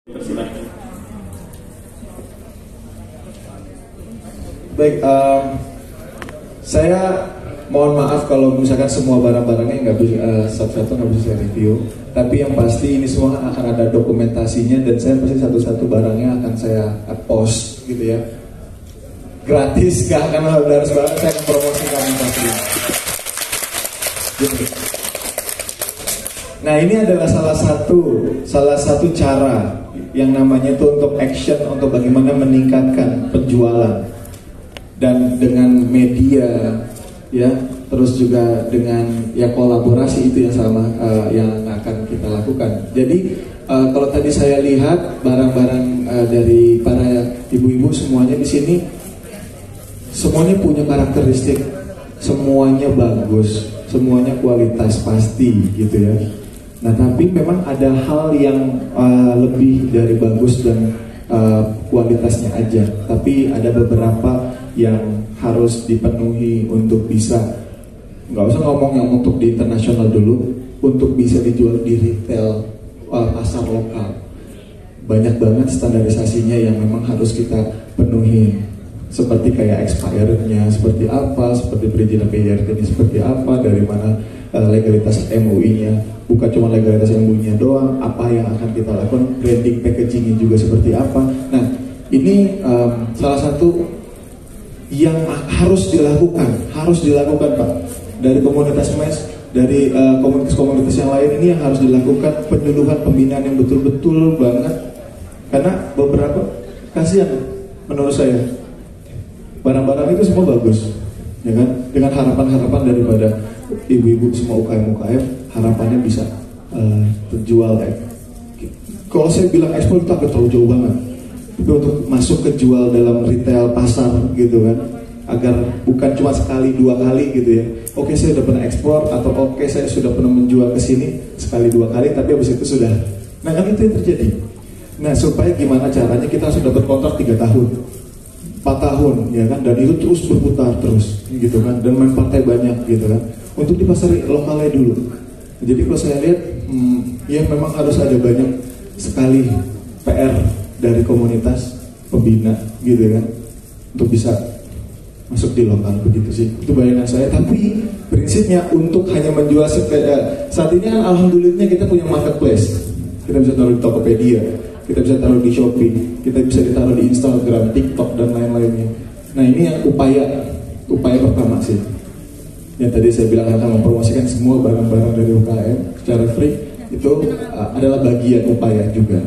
Persilakan. Baik, saya mohon maaf kalau misalkan semua barang-barangnya nggak bisa satu-satu nggak bisa saya review. Tapi yang pasti ini semua akan ada dokumentasinya dan saya pasti satu-satu barangnya akan saya post gitu ya. Gratis, nggak akan harus banget saya akan promosikan yang pasti. Gitu. Nah ini adalah salah satu cara yang namanya itu untuk action untuk bagaimana meningkatkan penjualan dan dengan media ya, terus juga dengan ya kolaborasi itu yang sama yang akan kita lakukan. Jadi kalau tadi saya lihat barang-barang dari para ibu-ibu semuanya di sini semuanya punya karakteristik, semuanya bagus, semuanya kualitas pasti gitu ya. Nah tapi memang ada hal yang lebih dari bagus dan kualitasnya aja. Tapi ada beberapa yang harus dipenuhi untuk bisa, nggak usah ngomong yang untuk di internasional dulu, untuk bisa dijual di retail pasar lokal. Banyak banget standarisasinya yang memang harus kita penuhi. Seperti kayak expirednya seperti apa, seperti perizinan PJRT-nya seperti apa, dari mana legalitas MUI-nya, bukan cuma legalitas MUI-nya doang, apa yang akan kita lakukan, branding packaging-nya juga seperti apa. Nah ini salah satu yang harus dilakukan Pak, dari komunitas MES, dari komunitas-komunitas yang lain. Ini yang harus dilakukan, penyuluhan, pembinaan yang betul-betul banget, karena beberapa kasihan menurut saya barang-barang itu semua bagus ya kan, dengan harapan-harapan daripada ibu-ibu semua UKM harapannya bisa terjual. Kalau saya bilang ekspor itu agak terlalu jauh banget, tapi untuk masuk ke jual dalam retail pasar gitu kan, agar bukan cuma sekali dua kali gitu ya. Oke saya udah pernah ekspor, atau oke saya sudah pernah menjual ke sini sekali dua kali, tapi habis itu sudah. Nah kan itu yang terjadi. Nah supaya gimana caranya kita sudah berkontrak 3 tahun 4 tahun ya kan, dan itu terus berputar terus gitu kan, dan main partai banyak gitu kan, untuk di pasar lokalnya dulu. Jadi kalau saya lihat ya memang harus ada banyak sekali PR dari komunitas pembina gitu kan, untuk bisa masuk di lokal begitu sih. Itu bayangan saya. Tapi prinsipnya untuk hanya menjual saat ini kan alhamdulillah kita punya marketplace. Kita bisa taruh di Tokopedia, kita bisa taruh di Shopee, kita bisa ditaruh di Instagram, TikTok dan lain-lainnya. Nah ini yang upaya pertama sih. Yang tadi saya bilang akan mempromosikan semua barang-barang dari UKM secara free, itu adalah bagian upaya juga.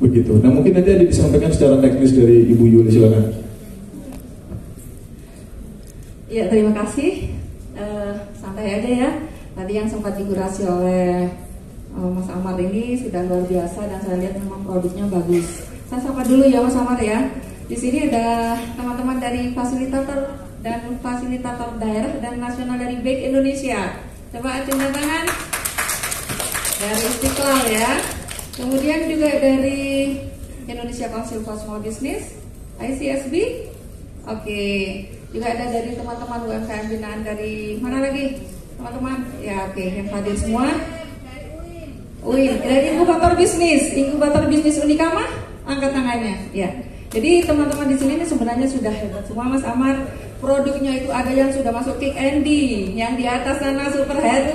Begitu. Nah mungkin nanti ada disampaikan secara teknis dari Ibu Yuli, silakan. Ya terima kasih. Santai aja ya. Tadi yang sempat digurasi oleh Mas Amar ini sudah luar biasa, dan saya lihat memang produknya bagus. Saya sapa dulu ya Mas Amar ya. Di sini ada teman-teman dari fasilitator daerah dan nasional dari BEK Indonesia. Coba acungkan tangan. Dari Istiqlal ya. Kemudian juga dari Indonesia Council for Small Business, ICSB. Oke. Juga ada dari teman-teman UMKM binaan dari mana lagi? Teman-teman, ya oke, yang hadir semua. Dari inkubator bisnis Unikama, angkat tangannya. Ya. Jadi teman-teman di sini ini sebenarnya sudah hebat semua Mas Amar. Produknya itu ada yang sudah masuk Kick Andy, yang di atas sana Super Heru,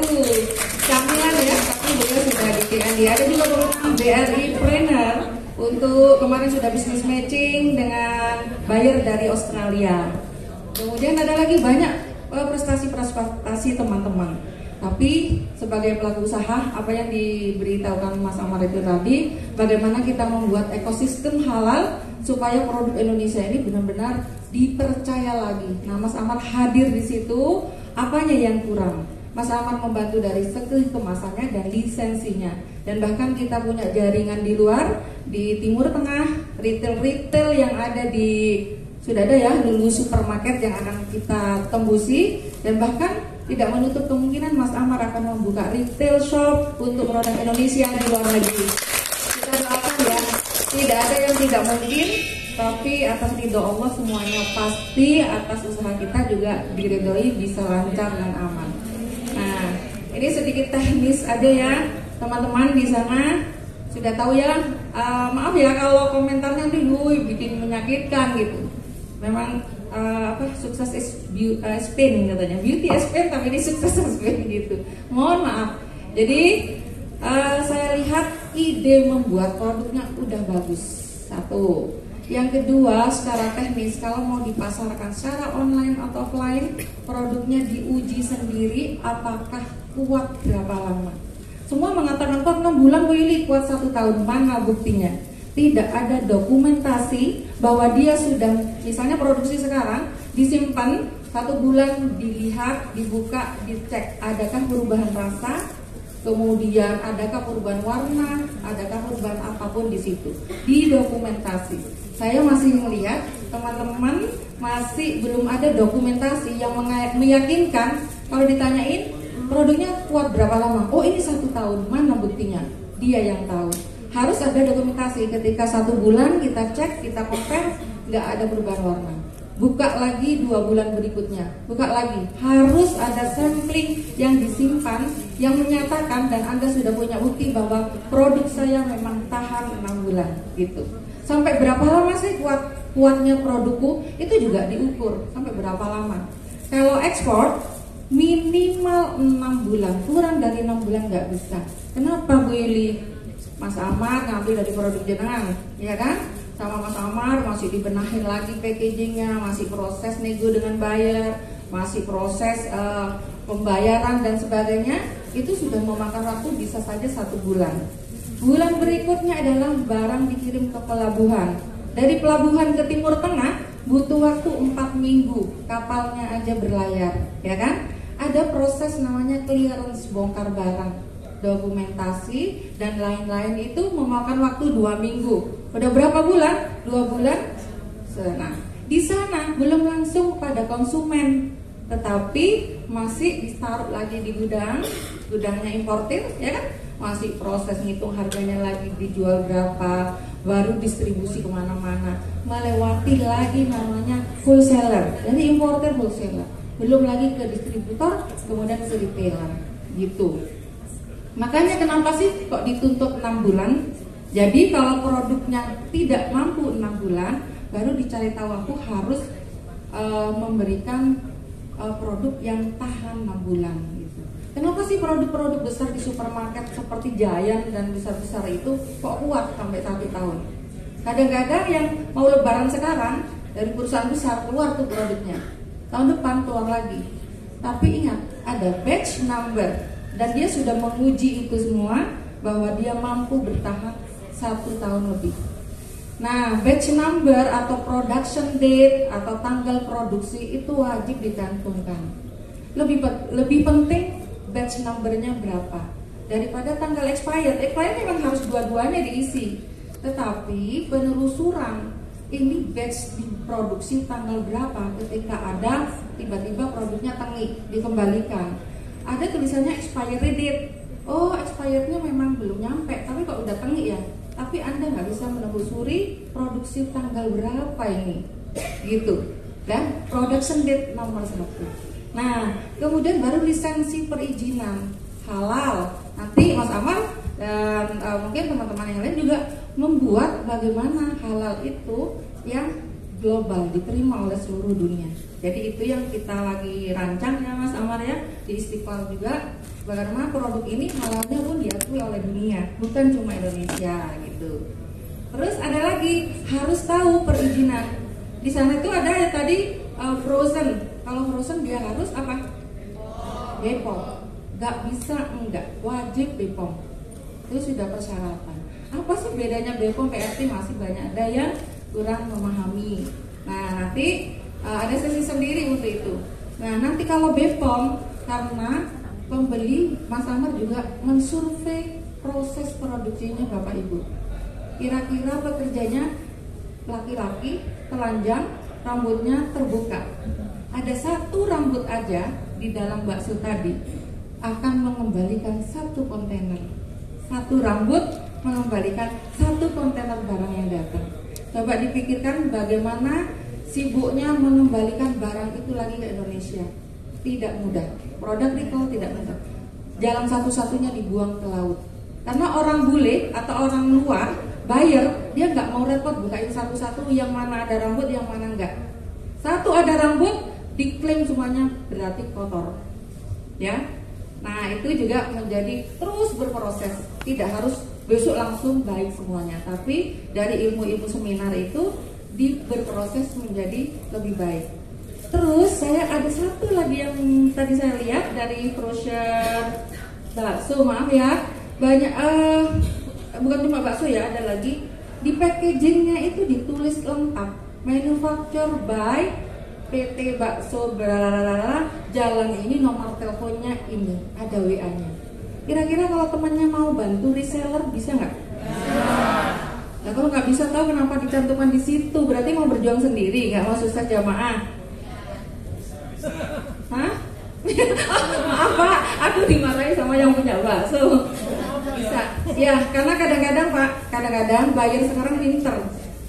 camilan ya, tapi juga sudah di Kick Andy. Ada juga program BRI Planner untuk kemarin sudah bisnis matching dengan buyer dari Australia. Kemudian ada lagi banyak prestasi teman-teman. Tapi sebagai pelaku usaha, apa yang diberitahukan Mas Amar itu tadi, bagaimana kita membuat ekosistem halal supaya produk Indonesia ini benar-benar dipercaya lagi. Nah, Mas Amar hadir di situ. Apanya yang kurang? Mas Amar membantu dari segi kemasannya dan lisensinya. Dan bahkan kita punya jaringan di luar, di Timur Tengah, retail yang ada di, sudah ada ya, dulu supermarket yang akan kita tembusi. Dan bahkan tidak menutup kemungkinan Mas Amar akan membuka retail shop untuk produk Indonesia di luar negeri. Kita doakan ya, tidak ada yang tidak mungkin, tapi atas ridho Allah semuanya pasti, atas usaha kita juga diridhoi bisa lancar dan aman. Nah, ini sedikit teknis aja ya teman-teman di sana. sudah tahu ya. Maaf ya kalau komentarnya tuh bikin menyakitkan gitu. Memang sukses is pain katanya, beauty is pain, tapi ini sukses is pain gitu. Mohon maaf. Jadi saya lihat ide membuat produknya udah bagus. Satu. Yang kedua, secara teknis kalau mau dipasarkan secara online atau offline, produknya diuji sendiri apakah kuat berapa lama. Semua mengatakan kok 6 bulan Bu Yuli, kuat 1 tahun. Mana buktinya? Tidak ada dokumentasi bahwa dia sudah, misalnya produksi sekarang disimpan 1 bulan, dilihat, dibuka, dicek adakah perubahan rasa, kemudian adakah perubahan warna, adakah perubahan apapun di situ, didokumentasi. Saya masih melihat teman-teman masih belum ada dokumentasi yang meyakinkan. Kalau ditanyain produknya kuat berapa lama, oh ini 1 tahun, mana buktinya? Dia yang tahu. Harus ada dokumentasi. Ketika 1 bulan kita cek, kita compare, nggak ada perubahan warna, buka lagi 2 bulan berikutnya, buka lagi, harus ada sampling yang disimpan yang menyatakan dan Anda sudah punya bukti bahwa produk saya memang tahan 6 bulan gitu. Sampai berapa lama sih kuatnya produkku, itu juga diukur sampai berapa lama. Kalau ekspor minimal 6 bulan, kurang dari 6 bulan nggak bisa. Kenapa Bu Yuli? Mas Amar ngambil dari produk jenengan, ya kan? Sama Mas Amar masih dibenahin lagi packagingnya, masih proses nego dengan buyer, masih proses pembayaran dan sebagainya. Itu sudah memakan waktu bisa saja 1 bulan. Bulan berikutnya adalah barang dikirim ke pelabuhan. Dari pelabuhan ke Timur Tengah butuh waktu 4 minggu, kapalnya aja berlayar, ya kan? Ada proses namanya clearance bongkar barang, dokumentasi dan lain-lain, itu memakan waktu 2 minggu. Udah berapa bulan? 2 bulan. Nah, di sana belum langsung pada konsumen, tetapi masih ditaruh lagi di gudangnya importir, ya kan? Masih proses ngitung harganya lagi, dijual berapa, baru distribusi kemana-mana, melewati lagi namanya wholesaler, jadi importer wholesaler, belum lagi ke distributor, kemudian ke retailer, gitu. Makanya kenapa sih kok dituntut 6 bulan? Jadi kalau produknya tidak mampu 6 bulan, baru dicari tahu aku harus memberikan produk yang tahan 6 bulan gitu. Kenapa sih produk-produk besar di supermarket seperti Giant dan besar-besar itu kok kuat sampai 1 tahun? Kadang-kadang yang mau lebaran sekarang dari perusahaan besar keluar tuh produknya, tahun depan keluar lagi. Tapi ingat, ada batch number dan dia sudah menguji itu semua bahwa dia mampu bertahan 1 tahun lebih. Nah, batch number atau production date atau tanggal produksi itu wajib dicantumkan. Lebih penting batch numbernya berapa daripada tanggal expired. Expired memang harus dua-duanya diisi, tetapi penelusuran ini batch diproduksi tanggal berapa, ketika ada tiba-tiba produknya tengik dikembalikan, ada tulisannya expiry date. Oh, expirednya memang belum nyampe, tapi kok udah tengik ya, tapi Anda nggak bisa menelusuri produksi tanggal berapa ini gitu. Dan production date nomor 1. Nah, kemudian baru lisensi perizinan halal. Nanti Mas Amar dan mungkin teman-teman yang lain juga membuat bagaimana halal itu yang global diterima oleh seluruh dunia. Jadi itu yang kita lagi rancang ya Mas Amar ya, di Istiqlal juga. Bagaimana produk ini halalnya pun diakui oleh dunia, bukan cuma Indonesia gitu. Terus ada lagi, harus tahu perizinan. Di sana itu ada ya tadi frozen. Kalau frozen dia harus apa? BPOM. Gak bisa enggak, wajib BPOM. Itu sudah persyaratan. Apa sih bedanya BPOM PRT? Masih banyak ada yang kurang memahami. Nah, nanti ada sesi sendiri untuk itu. Nah, nanti kalau BPOM, karena pembeli, Mas Amar juga mensurvei proses produksinya Bapak Ibu. Kira-kira pekerjanya laki-laki, telanjang, rambutnya terbuka. Ada 1 rambut aja di dalam bakso tadi akan mengembalikan 1 kontainer. 1 rambut mengembalikan 1 kontainer barang yang datang. Coba dipikirkan bagaimana sibuknya mengembalikan barang itu lagi ke Indonesia. Tidak mudah. Produk recall tidak mudah. Jalan satu-satunya dibuang ke laut. Karena orang bule atau orang luar, buyer, dia nggak mau repot bukain satu-satu yang mana ada rambut, yang mana enggak. Satu ada rambut, diklaim semuanya berarti kotor. Ya. Nah, itu juga menjadi terus berproses. Tidak harus besok langsung baik semuanya, tapi dari ilmu-ilmu seminar itu berproses menjadi lebih baik. Terus saya ada satu lagi yang tadi saya lihat dari brosur bakso, maaf ya, banyak bukan cuma bakso ya, ada lagi di packagingnya itu ditulis lengkap manufacture by PT Bakso Blablabla, jalan ini, nomor teleponnya ini, ada WA-nya. Kira-kira kalau temannya mau bantu reseller bisa nggak? Nah, kalau nggak bisa, tahu kenapa dicantumkan di situ? Berarti mau berjuang sendiri, nggak mau susah jamaah. Hah? Maaf Pak, aku dimarahi sama yang punya bakso. Bisa, ya karena kadang-kadang Pak, kadang-kadang buyer sekarang pinter.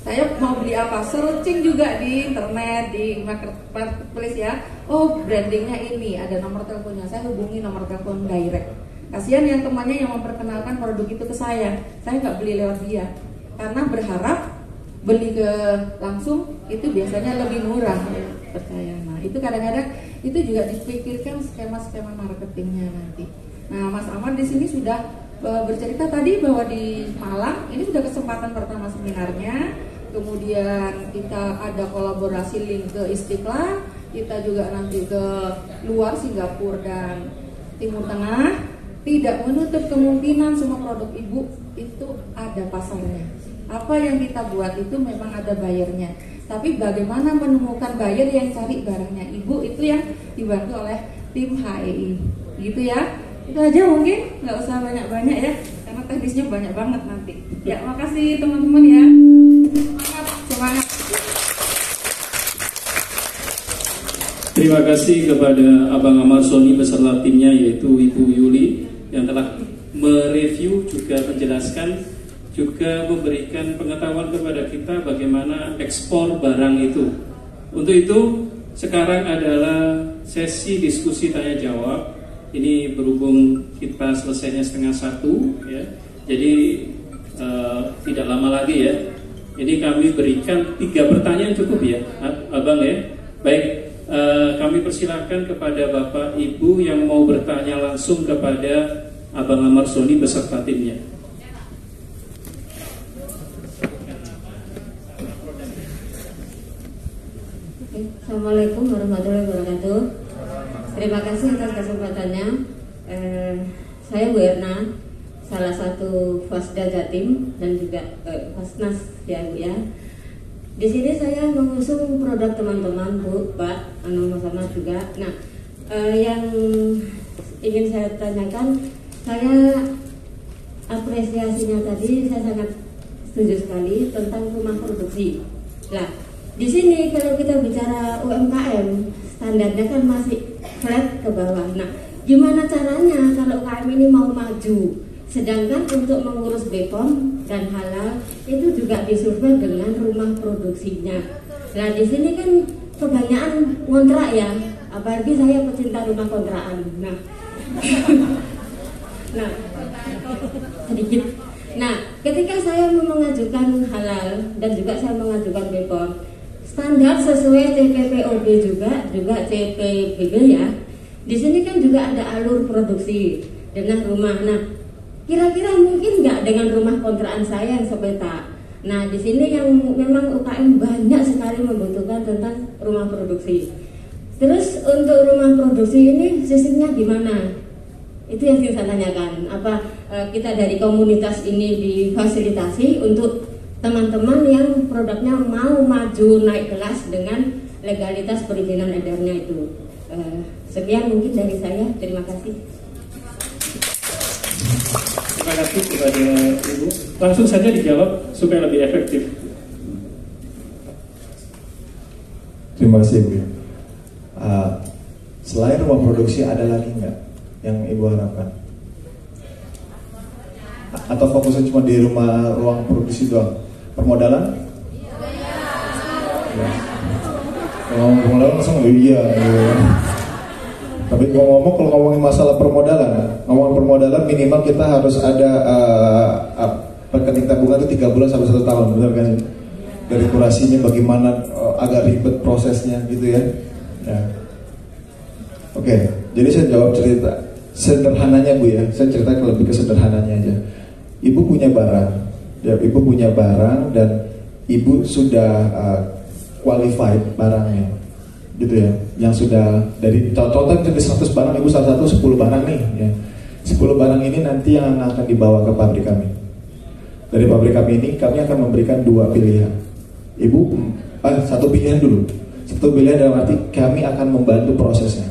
Saya mau beli apa, searching juga di internet, di marketplace ya. Oh, brandingnya ini, ada nomor teleponnya, saya hubungi nomor telepon direct. Kasihan yang temannya yang memperkenalkan produk itu ke saya nggak beli lewat dia, karena berharap beli ke langsung itu biasanya lebih murah, ya, percaya. Nah, itu kadang-kadang itu juga dipikirkan skema-skema marketingnya nanti. Nah, Mas Amar di sini sudah bercerita tadi bahwa di Malang ini sudah kesempatan pertama seminarnya. Kemudian kita ada kolaborasi link ke Istiqlal, kita juga nanti ke luar Singapura dan Timur Tengah. Tidak menutup kemungkinan semua produk Ibu itu ada pasarnya. Apa yang kita buat itu memang ada bayarnya. Tapi bagaimana menemukan buyer yang cari barangnya Ibu, itu yang dibantu oleh tim HEI. Gitu ya. Itu aja mungkin, nggak usah banyak-banyak ya, karena teknisnya banyak banget nanti. Ya, makasih teman-teman ya. Semangat. Terima kasih kepada Abang Amar Soni beserta timnya, yaitu Ibu Yuli yang telah mereview, juga menjelaskan, juga memberikan pengetahuan kepada kita bagaimana ekspor barang itu. Untuk itu sekarang adalah sesi diskusi tanya jawab. Ini berhubung kita selesainya 12:30 ya, jadi tidak lama lagi ya. Ini kami berikan 3 pertanyaan cukup ya, Abang ya. Baik, kami persilakan kepada Bapak Ibu yang mau bertanya langsung kepada Abang Amar Soni beserta timnya. Assalamualaikum warahmatullahi wabarakatuh. Terima kasih atas kesempatannya. Saya Bu Erna, salah satu Fasda Jatim dan juga Fasnas ya Bu ya. Di sini saya mengusung produk teman-teman Bu, Pak, sama-sama juga. Nah, yang ingin saya tanyakan, saya apresiasinya tadi saya sangat setuju sekali tentang rumah produksi. Nah, di sini kalau kita bicara UMKM, standarnya kan masih flat ke bawah. Nah, gimana caranya kalau UMKM ini mau maju? Sedangkan untuk mengurus BPOM dan halal itu juga disurvei dengan rumah produksinya. Nah, di sini kan kebanyakan kontrak ya, apalagi saya pecinta rumah kontrakan. Nah, nah sedikit. Nah, ketika saya mengajukan halal dan juga saya mengajukan BPOM, standar sesuai CPPOB juga CPBB ya. Di sini kan juga ada alur produksi dengan rumah. Nah, kira-kira mungkin nggak dengan rumah kontrakan saya yang sepeta. Nah, di sini yang memang UKM banyak sekali membutuhkan tentang rumah produksi. Terus untuk rumah produksi ini sistemnya gimana? Itu yang ingin saya tanyakan. Apa kita dari komunitas ini difasilitasi untuk teman-teman yang produknya mau maju naik kelas dengan legalitas perizinan edarnya itu. Sekian mungkin dari saya. Terima kasih. Terima kasih kepada Ibu. Langsung saja dijawab supaya lebih efektif. Terima kasih Bu. Selain rumah produksi ada lagi nggak yang Ibu harapkan? Atau fokusnya cuma di ruang produksi doang? Permodalan? Iya. Kalau permodalan langsung iya. Tapi ngomong kalau ngomongin masalah permodalan minimal kita harus ada rekening tabungan itu 3 bulan sampai 1 tahun, benar kan? Dari kurasinya bagaimana, agak ribet prosesnya gitu ya. Ya. Oke, jadi saya jawab cerita sederhananya Bu ya. Saya cerita lebih ke sederhananya aja. Ibu punya barang, ya, ibu punya barang dan ibu sudah qualified barangnya, gitu ya. Yang sudah dari contohnya dari 100 barang, ibu salah satu 10 barang nih, ya. 10 barang ini nanti yang akan dibawa ke pabrik kami. Dari pabrik kami ini kami akan memberikan 2 pilihan. Ibu, satu pilihan dulu. Satu pilihan dalam arti kami akan membantu prosesnya.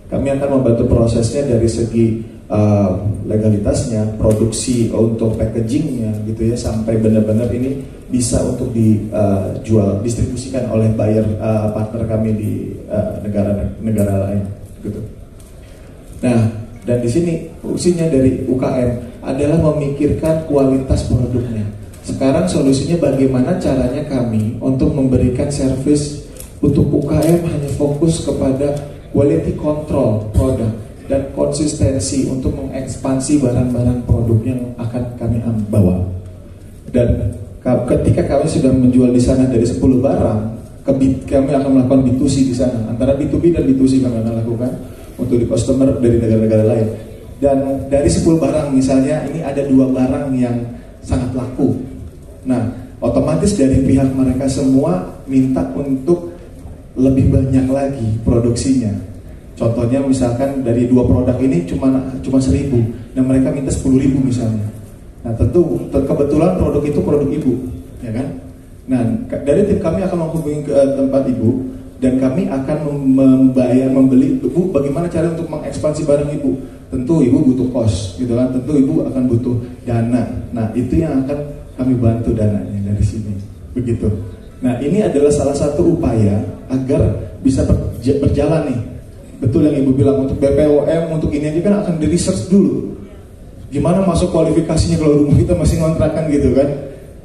Kami akan membantu prosesnya dari segi legalitasnya, produksi untuk packagingnya gitu ya, sampai benar-benar ini bisa untuk dijual, distribusikan oleh buyer partner kami di negara lain gitu. Nah, dan di sini fungsinya dari UKM adalah memikirkan kualitas produknya. Sekarang solusinya bagaimana caranya kami untuk memberikan service untuk UKM hanya fokus kepada quality control produk dan konsistensi untuk mengekspansi barang-barang produk yang akan kami bawa. Dan ketika kami sudah menjual di sana dari 10 barang, kami akan melakukan B2C di sana. Antara B2B dan B2C kami akan lakukan untuk di customer dari negara-negara lain. Dan dari 10 barang misalnya ini ada 2 barang yang sangat laku. Nah, otomatis dari pihak mereka semua minta untuk lebih banyak lagi produksinya. Contohnya misalkan dari 2 produk ini cuma 1.000 dan mereka minta 10.000 misalnya. Nah, tentu kebetulan produk itu produk ibu, ya kan? Nah, dari tim kami akan menghubungi ke tempat ibu dan kami akan membeli. Bu, bagaimana cara untuk mengekspansi barang ibu? Tentu ibu butuh kos, gitu kan? Tentu ibu akan butuh dana. Nah, itu yang akan kami bantu dananya dari sini, begitu. Nah, ini adalah salah satu upaya agar bisa berjalan nih. Betul yang ibu bilang, untuk BPOM, untuk ini aja kan akan di research dulu. Gimana masuk kualifikasinya kalau rumah kita masih ngontrakan gitu kan.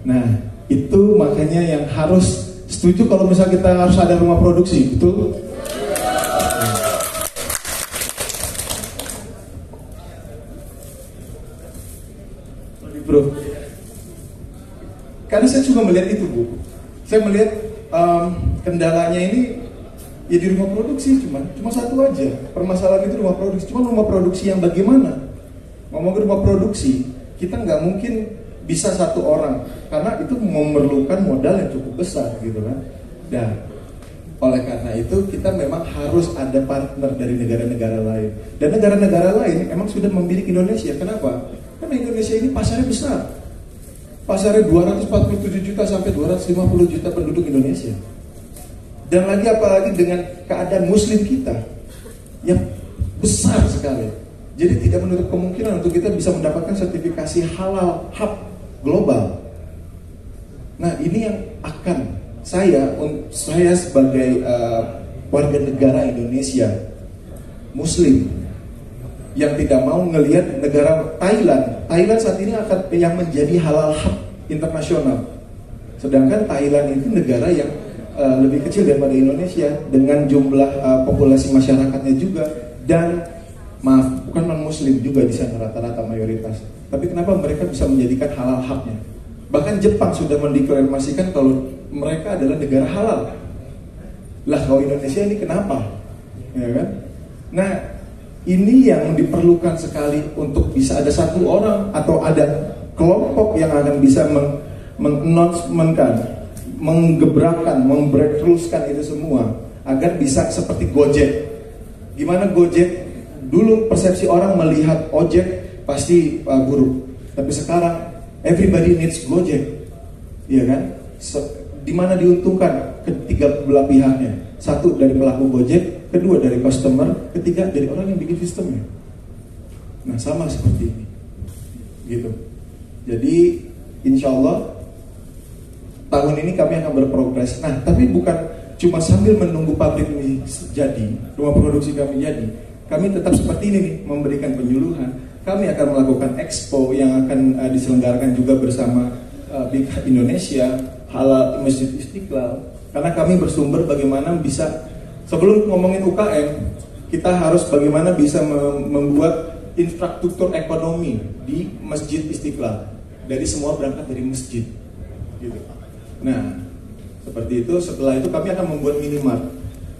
Nah, itu makanya yang harus setuju kalau misalnya kita harus ada rumah produksi, betul? Bro, karena saya juga melihat itu Bu. Saya melihat kendalanya ini ya di rumah produksi cuma satu aja. Permasalahan itu rumah produksi. Cuma rumah produksi yang bagaimana? Ngomongin rumah produksi, kita nggak mungkin bisa satu orang karena itu memerlukan modal yang cukup besar gitu kan. Dan oleh karena itu kita memang harus ada partner dari negara-negara lain. Dan negara-negara lain emang sudah memiliki Indonesia. Kenapa? Karena Indonesia ini pasarnya besar. Pasarnya 247 juta sampai 250 juta penduduk Indonesia. Dan lagi apalagi dengan keadaan muslim kita yang besar sekali. Jadi tidak menutup kemungkinan untuk kita bisa mendapatkan sertifikasi halal hub global. Nah, ini yang akan saya sebagai warga negara Indonesia muslim yang tidak mau ngelihat negara Thailand saat ini akan yang menjadi halal hub internasional. Sedangkan Thailand itu negara yang lebih kecil daripada Indonesia dengan jumlah populasi masyarakatnya juga, dan bukan non muslim juga di sana rata-rata mayoritas. Tapi kenapa mereka bisa menjadikan halal hubnya? Bahkan Jepang sudah mendeklarasikan kalau mereka adalah negara halal. Lah kalau Indonesia ini kenapa? Ya kan? Nah, ini yang diperlukan sekali untuk bisa ada satu orang atau ada kelompok yang akan bisa meng-announcementkan, menggebrakkan, membreakthroughkan itu semua agar bisa seperti Gojek. Gimana Gojek? Dulu persepsi orang melihat ojek pasti buruk, tapi sekarang everybody needs Gojek, iya kan? Di mana diuntungkan ketiga belah pihaknya? Satu dari pelaku Gojek, kedua dari customer, ketiga dari orang yang bikin sistemnya. Nah, sama seperti ini, gitu. Jadi insya Allah tahun ini kami akan berprogres. Nah, tapi bukan cuma sambil menunggu pabrik ini jadi, rumah produksi kami jadi. Kami tetap seperti ini nih, memberikan penyuluhan. Kami akan melakukan expo yang akan diselenggarakan juga bersama Big Indonesia, Halal Masjid Istiqlal. Karena kami bersumber bagaimana bisa, sebelum ngomongin UKM, kita harus bagaimana bisa membuat infrastruktur ekonomi di Masjid Istiqlal. Dari semua berangkat dari masjid, gitu. Nah, seperti itu. Setelah itu kami akan membuat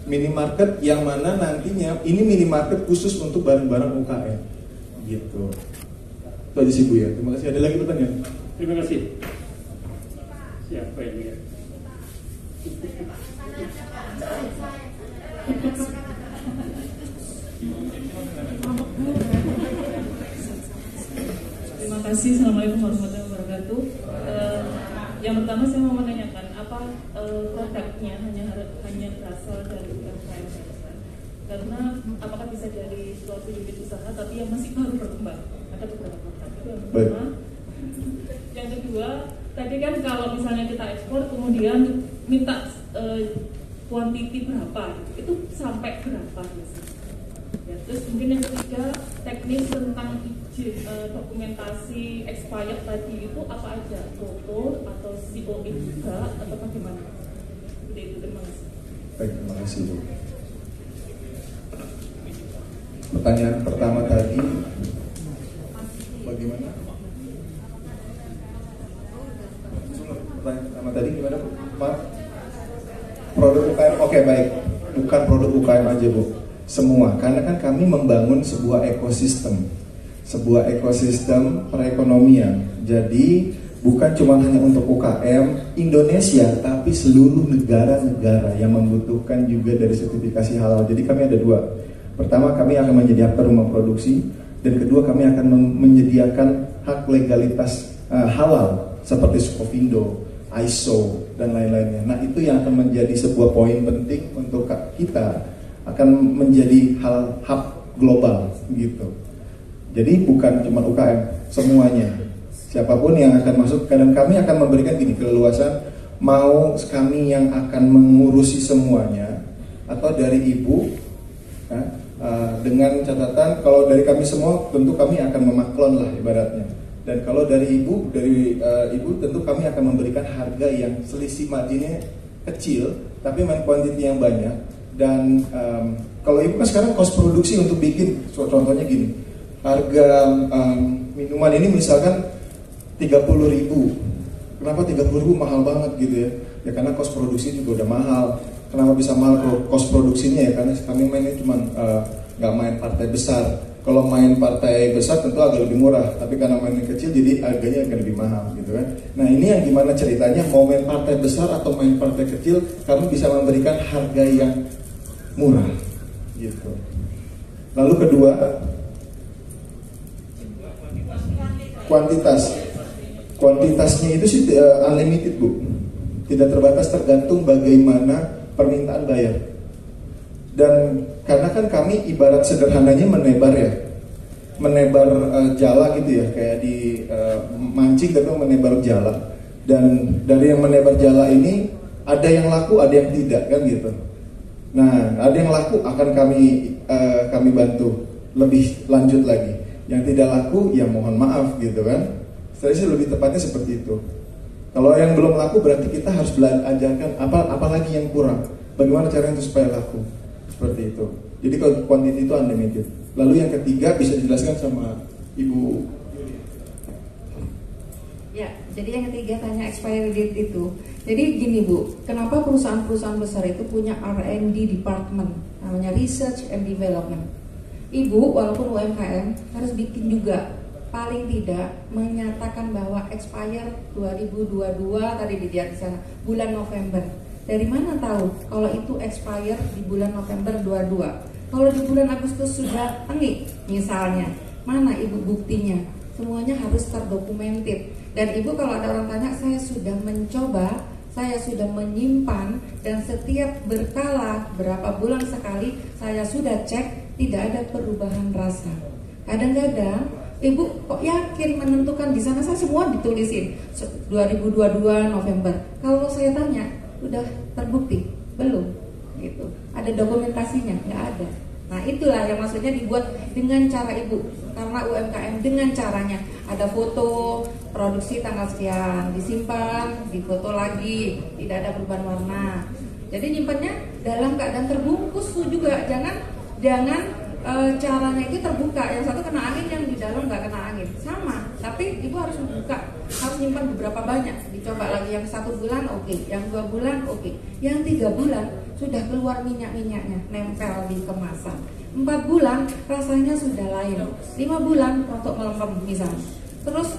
minimarket yang mana nantinya ini minimarket khusus untuk barang-barang UKM, gitu. Itu aja sih Bu ya. Terima kasih. Ada lagi pertanyaan? Terima kasih. Siapa ini ya? Terima kasih. Assalamualaikum warahmatullahi wabarakatuh. Yang pertama saya mau menanyakan apa produknya hanya berasal dari UMKM, karena apakah bisa dari suatu unit usaha tapi yang masih baru berkembang, ada beberapa produk itu yang pertama. Yang kedua, tadi kan kalau misalnya kita ekspor kemudian minta kuantiti berapa, itu sampai berapa biasanya? Ya, terus mungkin yang ketiga, teknis tentang izin dokumentasi expired tadi itu apa aja? Foto atau COE juga atau bagaimana? Itu terima kasih. Baik, terima kasih Bu. Pertanyaan pertama tadi bagaimana? Pertanyaan pertama tadi gimana Bu? Maaf. Produk UKM, oke baik. Bukan produk UKM aja Bu. Semua, karena kan kami membangun sebuah ekosistem perekonomian. Jadi bukan cuma hanya untuk UKM Indonesia, tapi seluruh negara-negara yang membutuhkan juga dari sertifikasi halal. Jadi kami ada dua. Pertama, kami akan menyediakan rumah produksi, dan kedua kami akan menyediakan hak legalitas halal seperti Skofindo, ISO dan lain-lainnya. Nah, itu yang akan menjadi sebuah poin penting untuk kita akan menjadi hub global gitu. Jadi bukan cuma UKM, semuanya. Siapapun yang akan masuk, dan kami akan memberikan gini keleluasan, mau kami yang akan mengurusi semuanya atau dari ibu, dengan catatan kalau dari kami semua tentu kami akan memaklon lah ibaratnya. Dan kalau dari ibu tentu kami akan memberikan harga yang selisih marginnya kecil, tapi main kuantiti yang banyak. Dan kalau ibu kan sekarang cost produksi untuk bikin, contohnya gini, harga minuman ini misalkan 30.000. Kenapa 30.000 mahal banget gitu ya? Ya karena cost produksi juga udah mahal. Kenapa bisa mahal cost produksinya ya? Karena kami mainnya cuma nggak main partai besar. Kalau main partai besar tentu agak lebih murah, tapi karena main kecil jadi harganya akan lebih mahal gitu kan. Nah ini yang gimana ceritanya, mau main partai besar atau main partai kecil, kami bisa memberikan harga yang murah gitu. Lalu kedua, kuantitasnya itu sih unlimited Bu, tidak terbatas, tergantung bagaimana permintaan bayar. Dan karena kan kami ibarat sederhananya menebar jala gitu ya, kayak di mancing tapi menebar jala. Dan dari yang menebar jala ini ada yang laku, ada yang tidak kan gitu. Nah, ada yang laku akan kami bantu lebih lanjut lagi. Yang tidak laku ya mohon maaf gitu kan. Saya sih lebih tepatnya seperti itu. Kalau yang belum laku berarti kita harus belajarkan apa lagi yang kurang. Bagaimana caranya itu supaya laku. Seperti itu. Jadi kalau quantity itu unlimited. Lalu yang ketiga bisa dijelaskan sama Ibu. Ya, jadi yang ketiga tanya expiry date itu. Jadi gini Bu, kenapa perusahaan-perusahaan besar itu punya R&D department, namanya Research and Development. Ibu walaupun UMKM harus bikin juga, paling tidak menyatakan bahwa expire 2022 tadi dilihat di sana bulan November. Dari mana tahu kalau itu expire di bulan November 22? Kalau di bulan Agustus sudah tengik misalnya, mana Ibu buktinya? Semuanya harus terdokumented. Dan Ibu kalau ada orang tanya, saya sudah mencoba, saya sudah menyimpan, dan setiap berkala berapa bulan sekali saya sudah cek, tidak ada perubahan rasa. Kadang-kadang Ibu kok yakin menentukan di sana, saya semua ditulisin 2022 November. Kalau saya tanya, udah terbukti? Belum gitu. Ada dokumentasinya? Nggak ada. Nah itulah yang maksudnya dibuat dengan cara Ibu, karena UMKM dengan caranya ada foto produksi tanggal sekian, disimpan, difoto lagi, tidak ada perubahan warna. Jadi nyimpannya dalam keadaan terbungkus tuh juga, jangan Jangan caranya itu terbuka, yang satu kena angin, yang di dalam nggak kena angin, sama. Tapi ibu harus membuka, harus nyimpan beberapa banyak, dicoba lagi yang 1 bulan oke, yang 2 bulan oke, yang 3 bulan sudah keluar minyak-minyaknya, nempel di kemasan. 4 bulan rasanya sudah lain, 5 bulan rontok melempem misalnya. Terus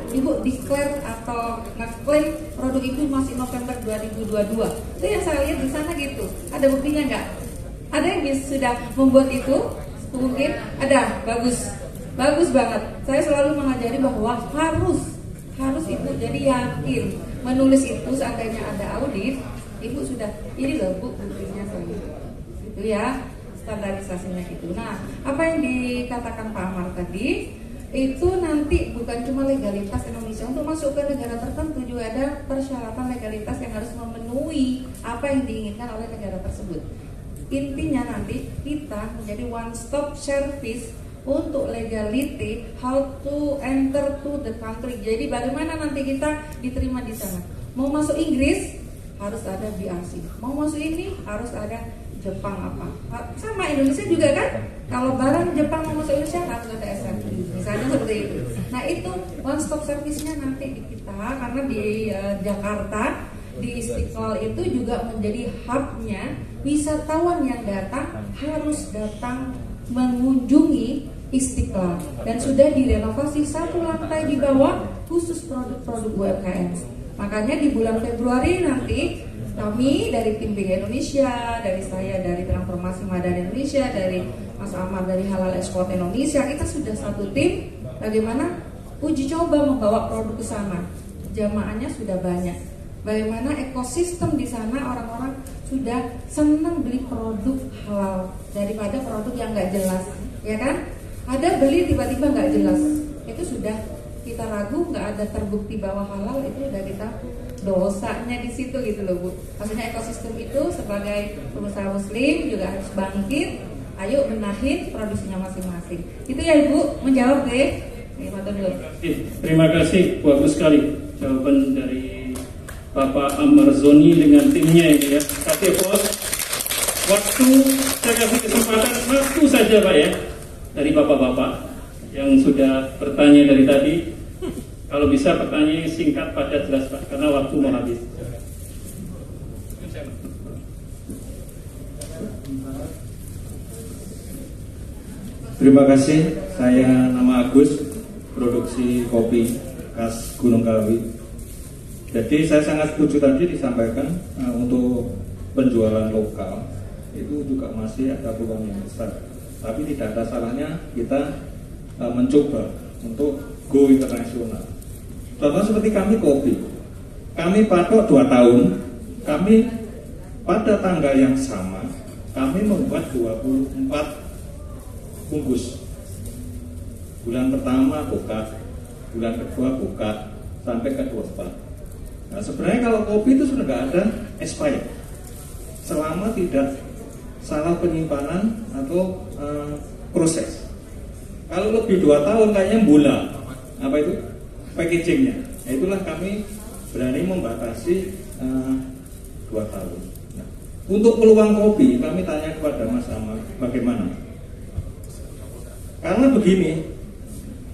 ibu declare atau ngeklaim produk itu masih November 2022. Itu yang saya lihat di sana gitu. Ada buktinya nggak? Ada yang sudah membuat itu? Mungkin ada, bagus banget. Saya selalu mengajari bahwa harus ibu jadi yakin menulis itu. Seandainya ada audit, ibu sudah ini loh bu, buktinya saya itu ya, standarisasinya gitu. Nah, apa yang dikatakan Pak Amar tadi itu nanti bukan cuma legalitas Indonesia, untuk masuk ke negara tertentu juga ada persyaratan legalitas yang harus memenuhi apa yang diinginkan oleh negara tersebut. Intinya nanti kita menjadi one stop service untuk legality, how to enter to the country. Jadi bagaimana nanti kita diterima di sana. Mau masuk Inggris harus ada BRC, mau masuk ini harus ada Jepang apa. Sama Indonesia juga kan, kalau barang Jepang mau masuk Indonesia harus ada SMP, misalnya seperti itu. Nah itu one stop service-nya nanti di kita, karena di Jakarta, di Istiqlal itu juga menjadi hub-nya. Wisatawan yang datang harus datang mengunjungi Istiqlal, dan sudah direnovasi 1 lantai di bawah khusus produk-produk UMKM. Makanya di bulan Februari nanti kami dari tim BG Indonesia, dari saya dari Transformasi Madani Indonesia, dari Mas Amar dari Halal Export Indonesia, kita sudah satu tim bagaimana uji coba membawa produk ke sana. Jamaahnya sudah banyak. Bagaimana ekosistem di sana, orang-orang sudah senang beli produk halal daripada produk yang nggak jelas, ya kan? Ada beli tiba-tiba nggak jelas, itu sudah kita ragu, nggak ada terbukti bahwa halal, itu udah kita dosanya di situ gitu loh bu. Maksudnya ekosistem itu sebagai pengusaha muslim juga harus bangkit, ayo benahin produksinya masing-masing. Itu ya ibu, menjawab deh. Terima kasih, bagus sekali jawaban dari Bapak Amar Zoni dengan timnya ini ya. Tapi bos, waktu saya kasih kesempatan waktu saja Pak ya, dari bapak-bapak yang sudah bertanya dari tadi. Kalau bisa pertanyaannya singkat, padat, jelas Pak, karena waktu mau habis. Terima kasih. Saya nama Agus, produksi kopi khas Gunung Kawi. Jadi saya sangat setuju tadi disampaikan untuk penjualan lokal itu juga masih ada peluang yang besar. Tapi tidak ada salahnya kita mencoba untuk go internasional. Contoh seperti kami kopi, kami patok 2 tahun, kami pada tanggal yang sama, kami membuat 24 bungkus. Bulan pertama buka, bulan kedua buka, sampai ke 24. Nah sebenarnya kalau kopi itu sudah nggak ada expired, selama tidak salah penyimpanan atau proses. Kalau lebih 2 tahun kayaknya bulan, apa itu? Packagingnya, nah, itulah kami berani membatasi 2 tahun. Nah, untuk peluang kopi, kami tanya kepada Mas Amar, bagaimana? Karena begini,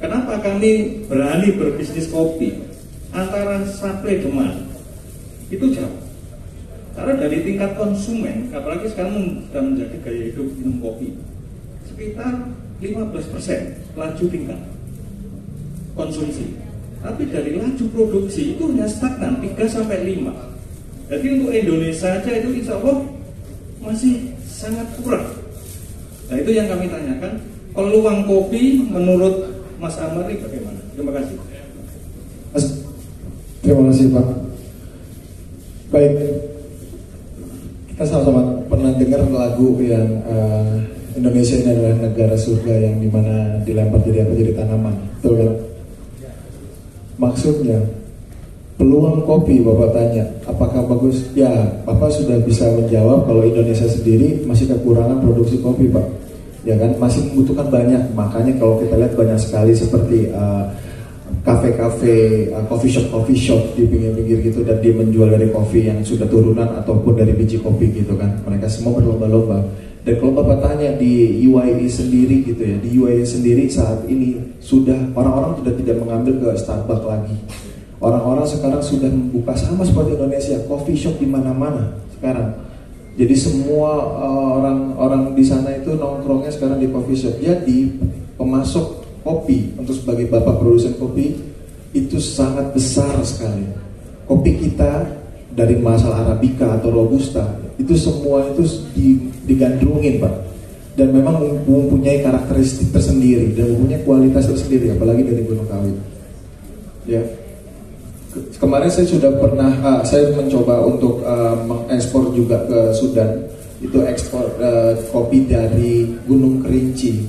kenapa kami berani berbisnis kopi? Antara supply demand itu jauh. Karena dari tingkat konsumen, apalagi sekarang sudah menjadi gaya hidup minum kopi, sekitar 15% laju tingkat konsumsi. Tapi dari laju produksi itu hanya stagnan 3-5. Jadi untuk Indonesia saja itu insya Allah masih sangat kurang. Nah itu yang kami tanyakan, peluang kopi menurut Mas Amar ini bagaimana? Terima kasih. Terima kasih Pak. Baik, kita sama-sama pernah dengar lagu yang Indonesia ini adalah negara surga yang dimana dilempar jadi apa, jadi tanaman, betul kan? Maksudnya peluang kopi, Bapak tanya apakah bagus? Ya, Bapak sudah bisa menjawab kalau Indonesia sendiri masih kekurangan produksi kopi Pak, ya kan, masih membutuhkan banyak. Makanya kalau kita lihat banyak sekali seperti kafe-kafe, coffee shop di pinggir-pinggir gitu, dan dia menjual dari kopi yang sudah turunan ataupun dari biji kopi gitu kan. Mereka semua berlomba-lomba. Dan kalau Bapak tanya di UAE sendiri gitu ya, di UAE sendiri saat ini sudah orang-orang sudah tidak mengambil ke Starbucks lagi. Orang-orang sekarang sudah membuka sama seperti Indonesia, coffee shop di mana-mana sekarang. Jadi semua orang-orang di sana itu nongkrongnya sekarang di coffee shop. Jadi pemasok kopi untuk sebagai bapak produsen kopi itu sangat besar sekali. Kopi kita dari masal Arabica atau Robusta itu semua itu digandrungin Pak, dan memang mempunyai karakteristik tersendiri dan mempunyai kualitas tersendiri, apalagi dari Gunung Kawi. Ya, kemarin saya sudah pernah saya mencoba untuk mengekspor juga ke Sudan. Itu ekspor kopi dari Gunung Kerinci.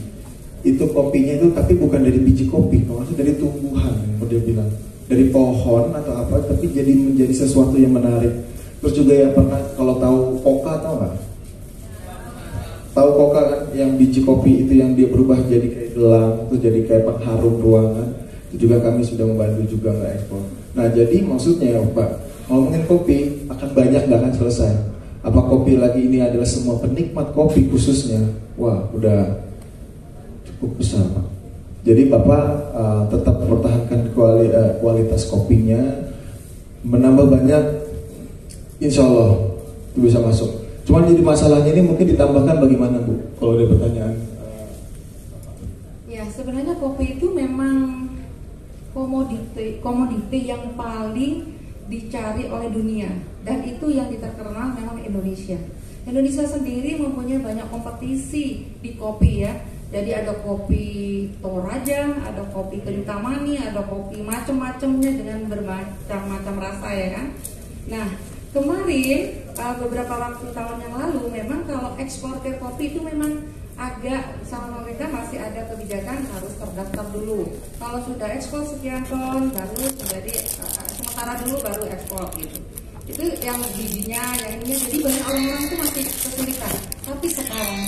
Itu kopinya itu tapi bukan dari biji kopi, maksudnya dari tumbuhan, dia bilang dari pohon atau apa, tapi jadi menjadi sesuatu yang menarik. Terus juga ya pernah, kalau tahu koka, tahu nggak? Tahu koka kan, yang biji kopi itu yang dia berubah jadi kayak gelang, terus jadi kayak pengharum ruangan. Itu juga kami sudah membantu juga nggak ekspor. Nah jadi maksudnya ya Pak, ngomongin kopi akan banyak, nggak akan selesai. Apa kopi lagi ini adalah semua penikmat kopi khususnya? Wah udah cukup besar Pak. Jadi Bapak tetap mempertahankan kualitas kopinya, menambah banyak, insya Allah itu bisa masuk. Cuman jadi masalahnya ini mungkin ditambahkan bagaimana Bu? Kalau ada pertanyaan. Ya sebenarnya kopi itu memang komoditi yang paling dicari oleh dunia, dan itu yang terkenal memang Indonesia. Indonesia sendiri mempunyai banyak kompetisi di kopi ya. Jadi ada kopi Toraja, ada kopi Kentamani, ada kopi macam-macamnya dengan bermacam-macam rasa ya kan. Nah kemarin beberapa waktu tahun yang lalu memang kalau eksportir kopi itu memang agak sama mereka masih ada kebijakan harus terdaftar dulu. Kalau sudah ekspor sekian ton baru menjadi sementara dulu baru ekspor gitu. Itu yang bijinya, yang ini, jadi banyak orang-orang itu masih kesulitan. Tapi sekarang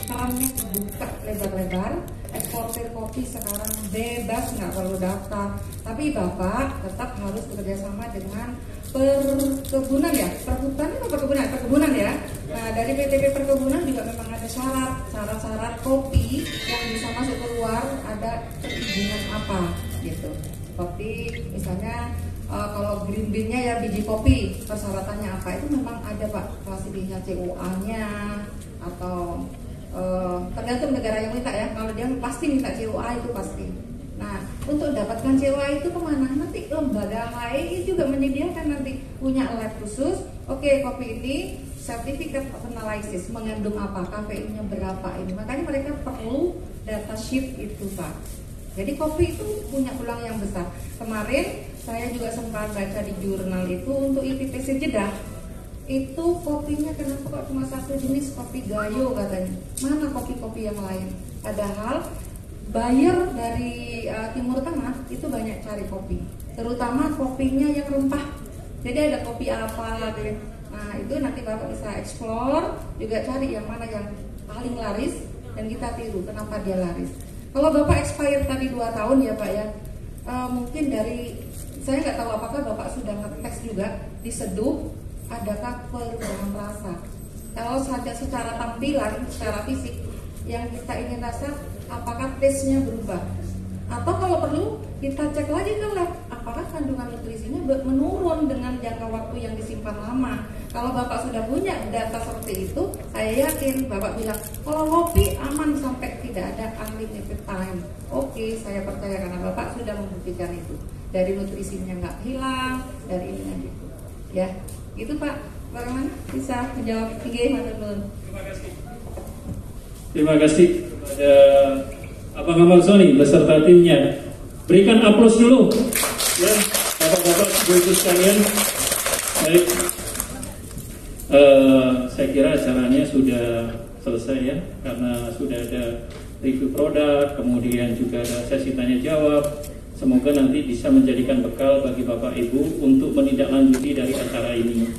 kerannya terbuka lebar-lebar, eksportir kopi sekarang bebas, nggak perlu daftar. Tapi Bapak tetap harus bekerjasama dengan perkebunan ya, perhutanan atau perkebunan ya. Nah dari PTP perkebunan juga memang ada syarat kopi yang bisa masuk keluar, ada perizinan apa gitu. Kopi misalnya kalau green bean-nya ya biji kopi, persyaratannya apa, itu memang ada Pak, klasifikasinya COA-nya atau tergantung negara yang minta ya. Kalau dia pasti minta COA itu pasti. Nah untuk dapatkan COA itu kemana? Nanti lembaga HAI juga menyediakan nanti punya lab khusus. Oke, kopi ini certificate of analysis mengandung apa, kafeinnya berapa ini. Makanya mereka perlu data sheet itu Pak. Jadi kopi itu punya peluang yang besar. Kemarin saya juga sempat baca di jurnal itu untuk IPTC Jeddah. Itu kopinya kenapa kok cuma satu jenis, kopi Gayo katanya. Mana kopi-kopi yang lain? Padahal buyer dari Timur Tengah itu banyak cari kopi. Terutama kopinya yang rempah. Jadi ada kopi apa gitu. Nah itu nanti Bapak bisa explore, juga cari yang mana yang paling laris dan kita tiru kenapa dia laris. Kalau Bapak expired tadi 2 tahun ya Pak ya, mungkin dari, saya nggak tahu apakah Bapak sudah ngetes juga, diseduh, adakah perubahan rasa. Kalau saja secara tampilan, secara fisik, yang kita ingin rasa, apakah taste-nya berubah. Atau kalau perlu, kita cek lagi ke lab, apakah kandungan nutrisinya menurun dengan jangka waktu yang disimpan lama. Kalau Bapak sudah punya data seperti itu, saya yakin Bapak bilang, kalau kopi aman sampai tidak ada unlimited time. Oke, saya percaya karena Bapak sudah membuktikan itu. Dari nutrisinya nggak hilang, dari ininya gitu. Ya, itu Pak. Bagaimana bisa menjawab tinggi Maturnuun? Terima kasih. Terima kasih kepada Abang Ahmad Soni beserta timnya. Berikan aplaus dulu ya, bapak-bapak, ibu-ibu sekalian. Baik, saya kira acaranya sudah selesai ya, karena sudah ada review produk, kemudian juga ada sesi tanya jawab. Semoga nanti bisa menjadikan bekal bagi Bapak Ibu untuk menindaklanjuti dari acara ini.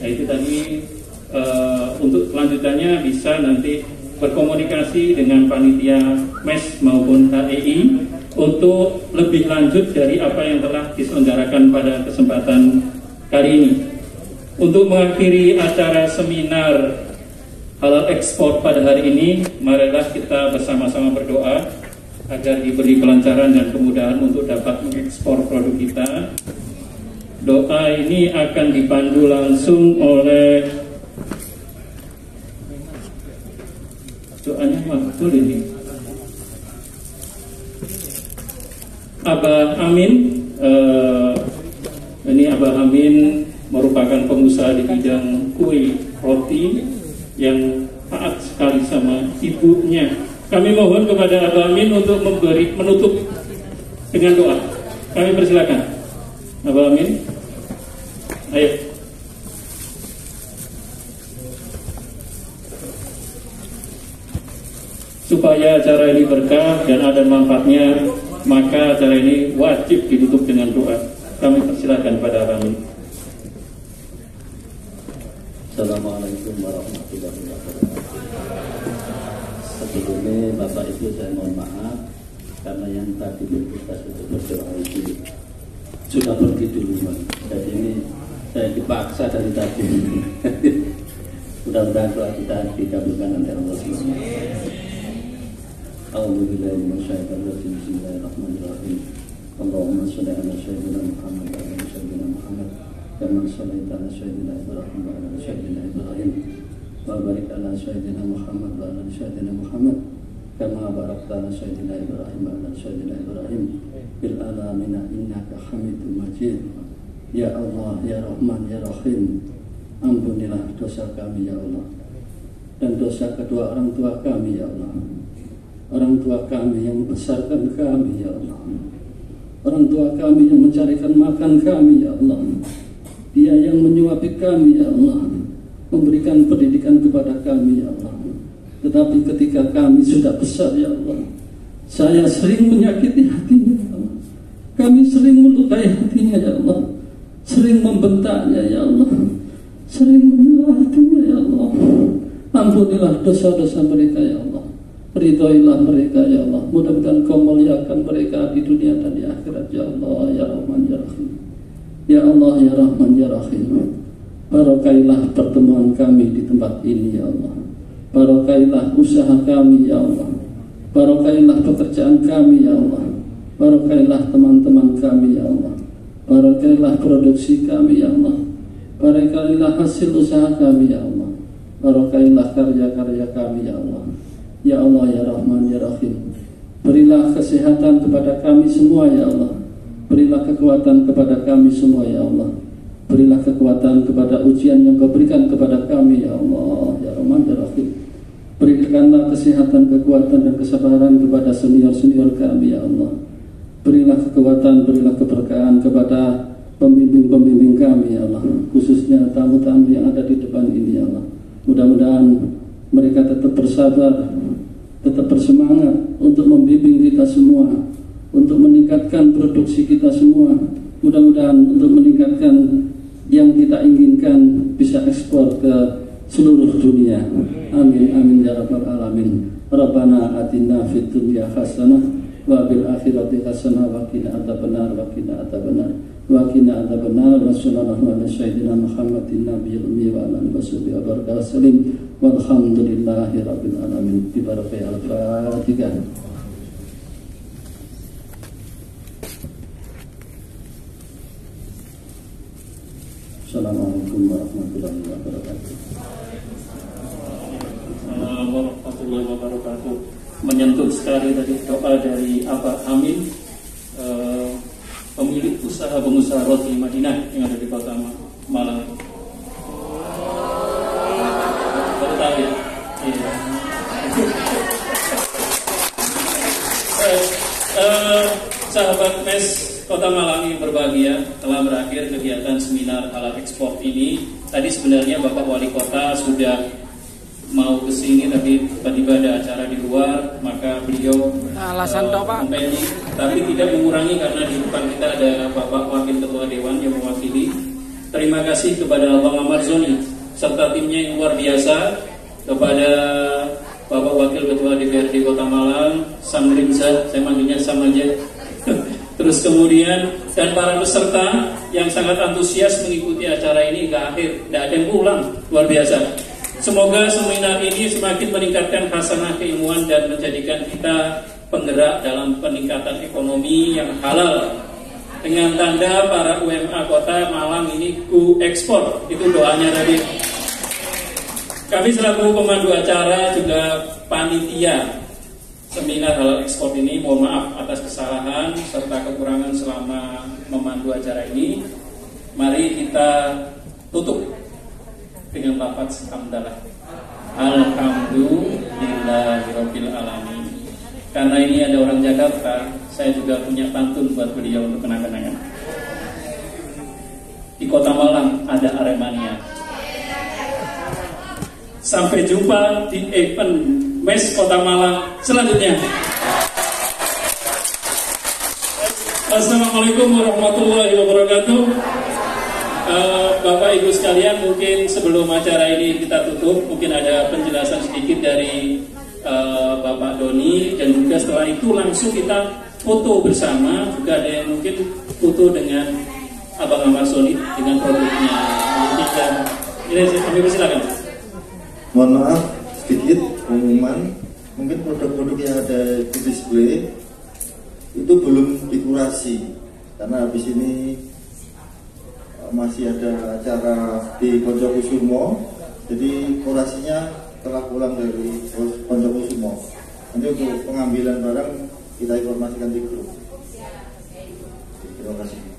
Nah itu tadi untuk kelanjutannya bisa nanti berkomunikasi dengan panitia MES maupun HEI untuk lebih lanjut dari apa yang telah diselenggarakan pada kesempatan kali ini. Untuk mengakhiri acara seminar halal ekspor pada hari ini, marilah kita bersama-sama berdoa agar diberi kelancaran dan kemudahan untuk dapat mengekspor produk kita. Doa ini akan dipandu langsung oleh doanya makbul ini Abah Amin. Ini Abah Amin merupakan pengusaha di bidang kue roti yang taat sekali sama ibunya. Kami mohon kepada Abah Amin untuk menutup dengan doa. Kami persilakan Abah Amin. Ayo. Supaya acara ini berkah dan ada manfaatnya, maka acara ini wajib ditutup dengan doa. Kami persilakan pada Abah Amin. Assalamualaikum warahmatullahi wabarakatuh. Sebelumnya Bapak Ibu saya mohon maaf karena yang tadi kita sudah berdoa itu sudah pergi duluan. Jadi ini saya dipaksa dari tadi. Mudah-mudahan doa kita dikabulkan oleh Allah SWT. A'udzubillahi minasyaitonir rajim. Bismillahirrahmanirrahim. Allahumma shalli ala sayyidina Muhammad wa ala sayyidina Muhammad kama shallaita ala sayyidina Ibrahim wa ala sayyidina Ibrahim wa barik ala sayyidina Muhammad wa ala sayyidina Muhammad kama barakta ala sayyidina Ibrahim wa ala sayyidina Ibrahim fil alamin innaka Hamidum Majid. Ya Allah, ya Rahman, ya Rahim, ampunilah dosa kami ya Allah dan dosa kedua orang tua kami ya Allah. Orang tua kami yang membesarkan kami ya Allah. Orang tua kami yang mencarikan makan kami ya Allah. Dia yang menyuapi kami ya Allah, memberikan pendidikan kepada kami ya Allah. Tetapi ketika kami sudah besar ya Allah, saya sering menyakiti hatinya ya Allah. Kami sering melukai hatinya ya Allah, sering membentaknya ya Allah, sering menyela hatinya ya Allah. Ampunilah dosa-dosa mereka ya Allah. Ridhoilah mereka ya Allah. Mudah-mudahan Kau muliakan mereka di dunia dan di akhirat ya Allah ya Rahman ya Rahim. Ya Allah ya Rahman ya Rahim. Barokailah pertemuan kami di tempat ini ya Allah. Barokailah usaha kami ya Allah. Barokailah pekerjaan kami ya Allah. Barokailah teman-teman kami ya Allah. Barokailah produksi kami ya Allah. Barokailah hasil usaha kami ya Allah. Barokailah karya-karya kami ya Allah. Ya Allah ya Rahman ya Rahim. Berilah kesehatan kepada kami semua ya Allah. Berilah kekuatan kepada kami semua ya Allah. Berilah kekuatan kepada ujian yang Kau berikan kepada kami ya Allah ya Rahman ya Rahim. Berikanlah kesehatan, kekuatan dan kesabaran kepada senior-senior kami ya Allah. Berilah kekuatan, berilah keberkahan kepada pembimbing-pembimbing kami ya Allah, khususnya tamu-tamu yang ada di depan ini ya Allah. Mudah-mudahan mereka tetap bersabar, tetap bersemangat untuk membimbing kita semua, untuk meningkatkan produksi kita semua. Mudah-mudahan untuk meningkatkan yang kita inginkan bisa ekspor ke seluruh dunia. Amin amin ya rabbal alamin. Rabbana atina fid dunya hasanah wa bil akhirati hasanah wa qina adzabannar wa qina adzabannar wa qina adzabannar. Wassallallahu ala sayyidina Muhammadin nabiyil ummi wa ala alihi washabihi wa baraka wasallim. Walhamdulillahi rabbil alamin. Bi barakati al-Fatihah. Assalamualaikum warahmatullahi wabarakatuh. Warahmatullahi wabarakatuh. Menyentuh sekali tadi doa dari Abah Amin, pemilik usaha pengusaha roti Madinah yang ada di Kota Malang. Bertanya, iya. Sahabat MES Kota Malang yang berbahagia, telah berakhir kegiatan seminar halal ekspor ini. Tadi sebenarnya Bapak Wali Kota sudah mau ke sini, tapi tiba-tiba ada acara di luar, maka beliau company, tapi tidak mengurangi karena di depan kita ada Bapak Wakil Ketua Dewan yang mewakili. Terima kasih kepada Bang Ahmad Zoni serta timnya yang luar biasa, kepada Bapak Wakil Ketua DPRD Kota Malang, Sam Rinza, saya manggilnya Sam aja. Terus kemudian dan para peserta yang sangat antusias mengikuti acara ini hingga akhir, tidak ada yang pulang, luar biasa. Semoga seminar ini semakin meningkatkan khasanah keilmuan dan menjadikan kita penggerak dalam peningkatan ekonomi yang halal. Dengan tanda para UMA Kota Malang ini go ekspor, itu doanya tadi. Kami selaku pemandu acara juga panitia seminar halal ekspor ini, mohon maaf atas kesalahan serta kekurangan selama memandu acara ini. Mari kita tutup dengan lafaz hamdalah. Alhamdulillahirabbil alamin. Karena ini ada orang Jakarta, saya juga punya pantun buat beliau untuk kenang-kenangan. Di Kota Malang ada Aremania. Sampai jumpa di event Mes Kota Malang selanjutnya. Assalamualaikum warahmatullahi wabarakatuh. Bapak Ibu sekalian, mungkin sebelum acara ini kita tutup, mungkin ada penjelasan sedikit dari Bapak Doni, dan juga setelah itu langsung kita foto bersama. Juga ada yang mungkin foto dengan Abang Amar Soni dengan produknya. Ini kami persilakan. Mohon maaf sedikit pengumuman, mungkin produk-produk yang ada di display itu belum dikurasi karena habis ini masih ada acara di Poncokusumo, jadi kurasinya telah pulang dari Poncokusumo. Nanti untuk pengambilan barang kita informasikan di grup. Terima kasih.